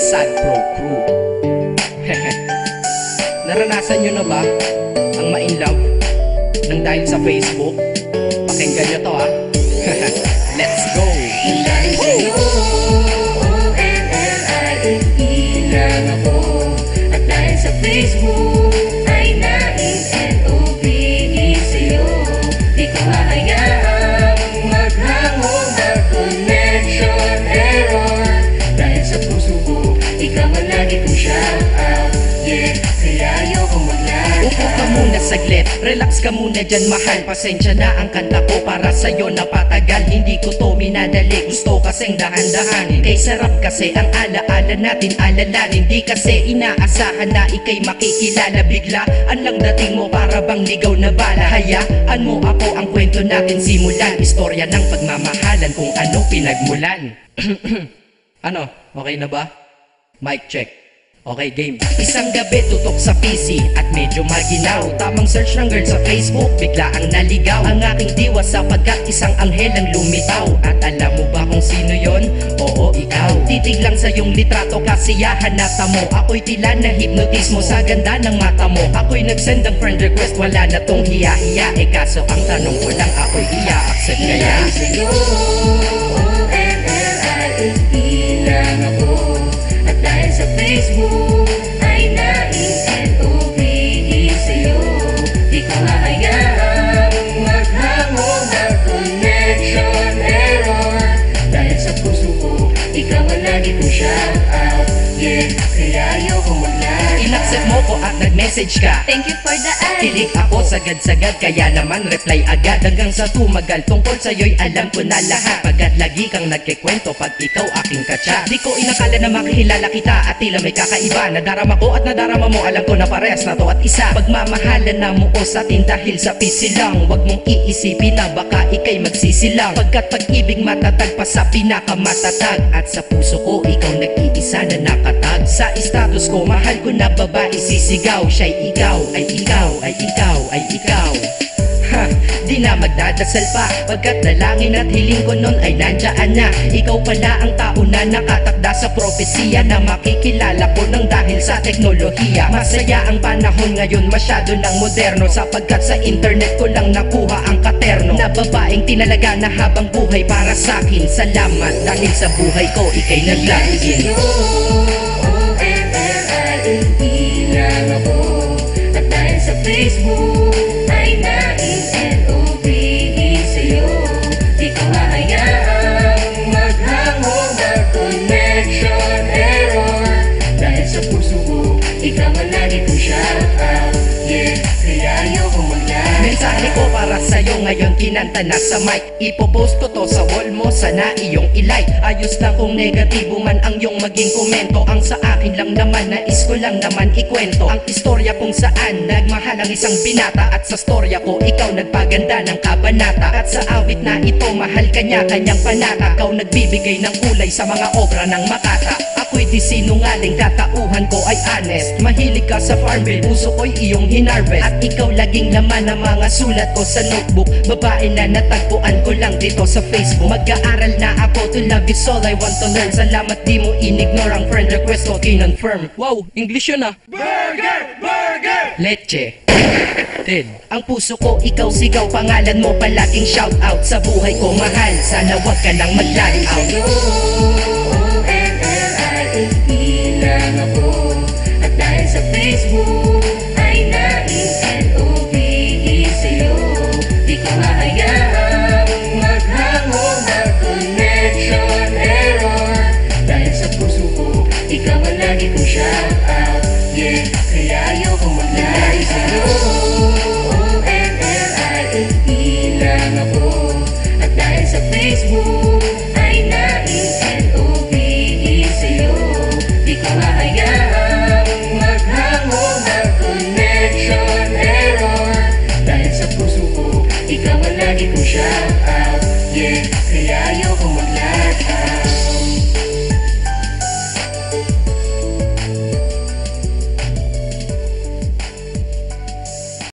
Sad Pro Crew. Naranasan nyo na ba ang ma-inlove nang dahil sa Facebook? Pakinggan nyo to ha. Let's go! Dahil sa'yo, O-N-L-I-F-E lang ako. At dahil sa Facebook ay na-N-N-O-V-E sa'yo. Di ko hahayaang maghangong ang connection error. Dahil sa puso ko, ikaw ang lagi kong shout out. Yeah, kaya ayoko mag-lag. Upo ka muna saglit, relax ka muna dyan mahal. Pasensya na ang kanta ko para sa'yo napatagal. Hindi ko to minadali, gusto kasing dahan-dahanin. Kay sarap kasi ang alaala natin alalanin. Di kasi inaasahan na ikay makikilala. Biglaan lang dating mo para bang ligaw na bala. Hayaan mo ako ang kwento natin simulan. Istorya ng pagmamahalan kung ano pinagmulan. Ano, okay na ba? Mic check. Okay, game. Isang gabi tutok sa PC at medyo maginaw. Tamang search ng girl sa Facebook, bigla ang naligaw. Ang aking diwa sapagkat isang anghel ang lumitaw. At alam mo ba kung sino yon? Oo, ikaw. Titig lang sa iyong litrato, kasiyahan na tamo. Ako'y tila na hypnotismo sa ganda ng mata mo. Ako'y nagsend ng friend request, wala na tong hiya-hiya. Kaso ang tanong ko lang, ako'y iya-accept kaya? Dahil sa'yo, O-N-L-I-F-E lang ako. At dahil sa Facebook ay na-N-N-O-V-E sa'yo. Di ko hahayaang maghangong ang connection error. Dahil sa puso ko, ikaw ang lagi kong shout out. Yeah, kaya ayoko mag-lag. Inaccept mo ko at nag-message ka. Thank you for the ad. Kilig ako sagad-sagad, kaya naman reply agad. Hanggang sa tumagal, tungkol sa'yo'y alam ko na lahat. Pagkat lagi kang nagkikwento pag ikaw aking katsa. Di ko inakala na makikilala kita at tila may kakaiba. Nadarama ko at nadarama mo, alam ko na parehas na to at isa. Pagmamahalan na mo o sa atin dahil sa PC lang. Huwag mong iisipin na baka ikay magsisilang. Pagkat pag-ibig matatag pa sa pinakamatatag. At sa puso ko, ikaw nag-iisa na nakatag. Sa status ko, mahal ko na babae sisigaw. Siya'y ikaw, ay ikaw, ay ikaw, ay ikaw. Ha, di na magdadasal pa. Pagkat dalangin at hiling ko nun ay nandiyan na. Ikaw pala ang tao na nakatakda sa propesiya. Na makikilala ko nang dahil sa teknolohiya. Masaya ang panahon ngayon, masyado ng moderno. Sapagkat sa internet ko lang nakuha ang katerno. Na babaeng tinalaga na habang buhay para sa'kin. Salamat dahil sa buhay ko ikay naglagin. O-N-L-I-F-E lang ako. At dahil sa Facebook ay na-N-N-O-V-E sa'yo. Di ko hahayaang maghangong ang connection error. Dahil sa puso ko, ikaw ang lagi kong shout out. Yeah, kaya ayoko mag-lag. Mensahe ko para sa'yo ngayon kinanta na sa mic. Ipopost ko to sa wall mo, sana iyong ilike. Ayos lang kung negatibo man ang iyong maging komento. Ang sa akin lang naman, nais ko lang naman ikwento ang istorya kung saan nagmahal ang isang binata. At sa storya ko, ikaw nagpaganda ng kabanata. At sa awit na ito, mahal kanya kanyang panata. Ikaw nagbibigay ng kulay sa mga obra ng Makata. Ako'y di sinungaling, tatauhan ko ay honest. Mahilig ka sa Farmville, puso ko'y iyong hinarvest. At ikaw laging laman ng mga sulat ko sa notebook. Babae na natagpuan ko lang dito sa Facebook. Mag-aaral na ako, to love is all I want to learn. Salamat di mo inignore ang friend request ko, kinonfirm. Wow, English yun ah. Burger! Burger! Leche Ted. Ang puso ko, ikaw sigaw, pangalan mo palaging shout out. Sa buhay ko mahal, sana wag ka lang mag-lag out.